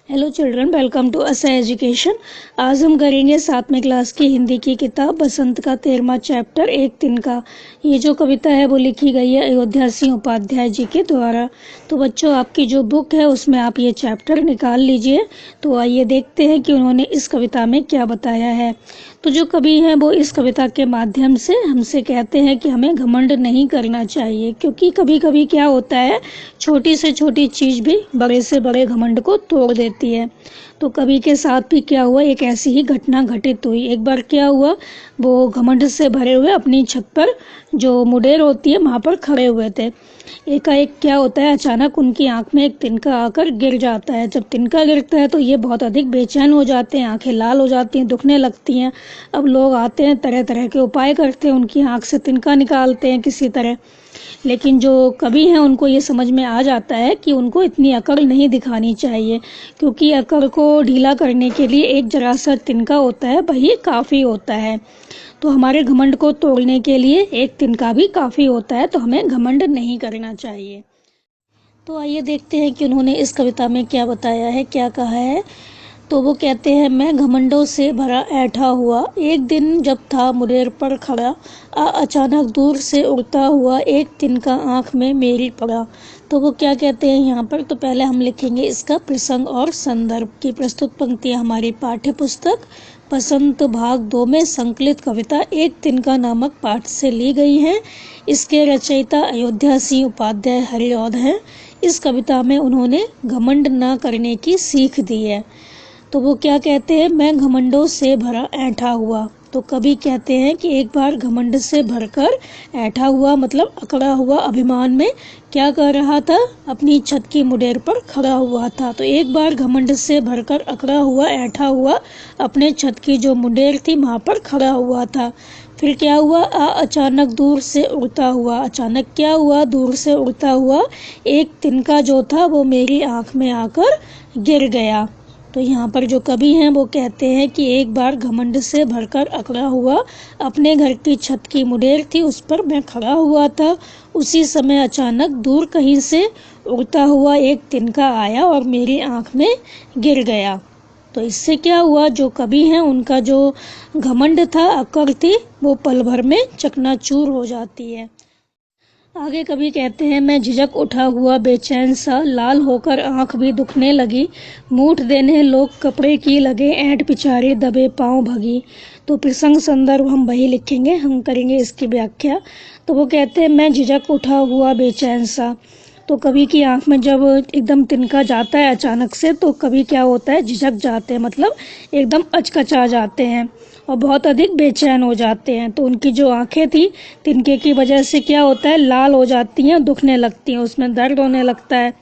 Hello children, welcome to असा education. आज हम करेंगे 7वीं क्लास की हिंदी की किताब बसंत का 13वां चैप्टर एक तिनका। ये जो कविता है वो लिखी गई है अयोध्या सिंह उपाध्याय जी के द्वारा। तो बच्चों, आपकी जो बुक है उसमें आप ये चैप्टर निकाल लीजिए। तो आइए देखते हैं कि उन्होंने इस कविता में क्या बताया है। तो जो कवि हैं वो इस कविता के माध्यम से हमसे कहते हैं कि हमें घमंड नहीं करना चाहिए, क्योंकि कभी कभी क्या होता है, छोटी से छोटी चीज़ भी बड़े से बड़े घमंड को तोड़ देती है। तो कवि के साथ भी क्या हुआ, एक ऐसी ही घटना घटित हुई। एक बार क्या हुआ, वो घमंड से भरे हुए अपनी छत पर जो मुडेर होती है वहाँ पर खड़े हुए थे। एकाएक क्या होता है, अचानक उनकी आंख में एक तिनका आकर गिर जाता है। जब तिनका गिरता है तो ये बहुत अधिक बेचैन हो जाते हैं, आंखें लाल हो जाती हैं, दुखने लगती हैं। अब लोग आते हैं, तरह तरह के उपाय करते हैं, उनकी आंख से तिनका निकालते हैं किसी तरह। लेकिन जो कवि हैं उनको ये समझ में आ जाता है कि उनको इतनी अकड़ नहीं दिखानी चाहिए, क्योंकि अकड़ को ढीला करने के लिए एक जरा सा तिनका होता है, वही काफ़ी होता है। तो हमारे घमंड को तोड़ने के लिए एक तिनका भी काफ़ी होता है, तो हमें घमंड नहीं करना चाहिए। तो आइए देखते हैं कि उन्होंने इस कविता में क्या बताया है, क्या कहा है। तो वो कहते हैं, मैं घमंडों से भरा ऐठा हुआ एक दिन जब था मुडेर पर खड़ा, अचानक दूर से उड़ता हुआ एक तिनका आंख में मेरी पड़ा। तो वो क्या कहते हैं यहाँ पर, तो पहले हम लिखेंगे इसका प्रसंग और संदर्भ की। प्रस्तुत पंक्तियाँ हमारी पाठ्य पुस्तक बसंत भाग 2 में संकलित कविता एक तिनका नामक पाठ से ली गई है। इसके रचयिता अयोध्या सिंह उपाध्याय हरिऔध हैं। इस कविता में उन्होंने घमंड न करने की सीख दी है। तो वो क्या कहते हैं, मैं घमंडों से भरा ऐंठा हुआ। तो कवि कहते हैं कि एक बार घमंड से भरकर ऐंठा हुआ, मतलब अकड़ा हुआ अभिमान में क्या कर रहा था, अपनी छत की मुडेर पर खड़ा हुआ था। तो एक बार घमंड से भरकर अकड़ा हुआ, ऐंठा हुआ अपने छत की जो मुडेर थी वहाँ पर खड़ा हुआ था। फिर क्या हुआ, अचानक दूर से उड़ता हुआ। अचानक क्या हुआ, दूर से उड़ता हुआ एक तिनका जो था वो मेरी आंख में आकर गिर गया। तो यहाँ पर जो कवि हैं वो कहते हैं कि एक बार घमंड से भरकर अकड़ा हुआ अपने घर की छत की मुडेर थी, उस पर मैं खड़ा हुआ था। उसी समय अचानक दूर कहीं से उड़ता हुआ एक तिनका आया और मेरी आंख में गिर गया। तो इससे क्या हुआ, जो कवि हैं उनका जो घमंड था, अकड़ थी, वो पल भर में चकनाचूर हो जाती है। आगे कवि कहते हैं, मैं झिझक उठा हुआ बेचैन सा, लाल होकर आंख भी दुखने लगी, मूठ देने लोग कपड़े की लगे, ऐंठ पिछाड़ी दबे पांव भगी। तो प्रसंग संदर्भ हम वही लिखेंगे, हम करेंगे इसकी व्याख्या। तो वो कहते हैं, मैं झिझक उठा हुआ बेचैन सा। तो कवि की आंख में जब एकदम तिनका जाता है अचानक से, तो कवि क्या होता है, झिझक जाते हैं, मतलब एकदम अचकचा जाते हैं और बहुत अधिक बेचैन हो जाते हैं। तो उनकी जो आंखें थी तिनके की वजह से क्या होता है, लाल हो जाती हैं, दुखने लगती हैं, उसमें दर्द होने लगता है।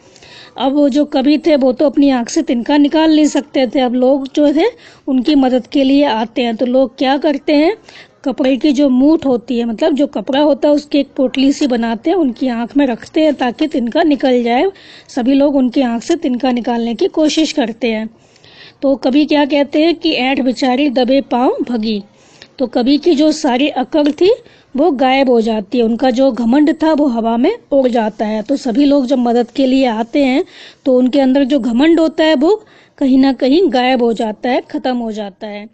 अब वो जो कवि थे वो तो अपनी आंख से तिनका निकाल नहीं सकते थे। अब लोग जो थे उनकी मदद के लिए आते हैं। तो लोग क्या करते हैं, कपड़े की जो मूठ होती है, मतलब जो कपड़ा होता है उसकी एक पोटली सी बनाते हैं, उनकी आंख में रखते हैं ताकि तिनका निकल जाए। सभी लोग उनकी आंख से तिनका निकालने की कोशिश करते हैं। तो कवि क्या कहते हैं कि ऐंठ बिचारी दबे पांव भगी। तो कवि की जो सारी अकड़ थी वो गायब हो जाती है, उनका जो घमंड था वो हवा में उड़ जाता है। तो सभी लोग जब मदद के लिए आते हैं तो उनके अंदर जो घमंड होता है वो कहीं ना कहीं गायब हो जाता है, खत्म हो जाता है।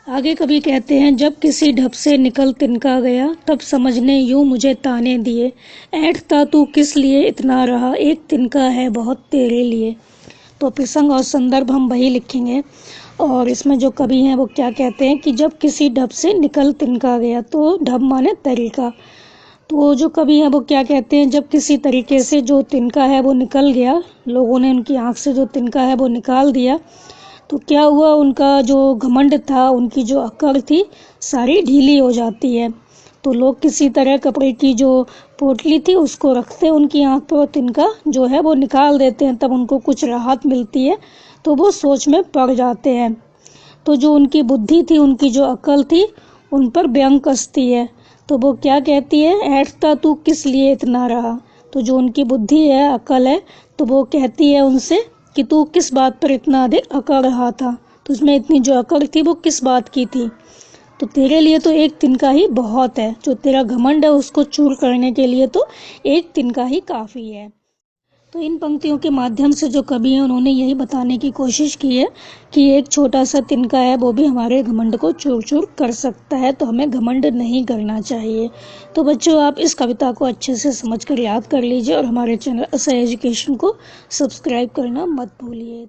आगे कवि कहते हैं, जब किसी ढप से निकल तिनका गया, तब समझने यूं मुझे ताने दिए, ऐंठता तू किस लिए इतना रहा, एक तिनका है बहुत तेरे लिए। तो प्रसंग और संदर्भ हम वही लिखेंगे। और इसमें जो कवि हैं वो क्या कहते हैं कि जब किसी ढप से निकल तिनका गया, तो ढप माने तरीका। तो जो कवि हैं वो क्या कहते हैं, जब किसी तरीके से जो तिनका है वो निकल गया, लोगों ने उनकी आंख से जो तिनका है वो निकाल दिया, तो क्या हुआ, उनका जो घमंड था, उनकी जो अकड़ थी, सारी ढीली हो जाती है। तो लोग किसी तरह कपड़े की जो पोटली थी उसको रखते हैं उनकी आंख पर, तिनका जो है वो निकाल देते हैं, तब उनको कुछ राहत मिलती है। तो वो सोच में पड़ जाते हैं। तो जो उनकी बुद्धि थी, उनकी जो अकल थी, उन पर व्यंग कसती है। तो वो क्या कहती है, ऐंठता तू किस लिए इतना रहा। तो जो उनकी बुद्धि है, अकल है, तो वो कहती है उनसे कि तू किस बात पर इतना अधिक अकड़ रहा था, तो उसमें इतनी जो अकड़ थी वो किस बात की थी। तो तेरे लिए तो एक तिनका ही बहुत है, जो तेरा घमंड है उसको चूर करने के लिए तो एक तिनका ही काफ़ी है। तो इन पंक्तियों के माध्यम से जो कवि हैं उन्होंने यही बताने की कोशिश की है कि एक छोटा सा तिनका है वो भी हमारे घमंड को चूर चूर कर सकता है, तो हमें घमंड नहीं करना चाहिए। तो बच्चों, आप इस कविता को अच्छे से समझकर याद कर लीजिए और हमारे चैनल असह एजुकेशन को सब्सक्राइब करना मत भूलिए।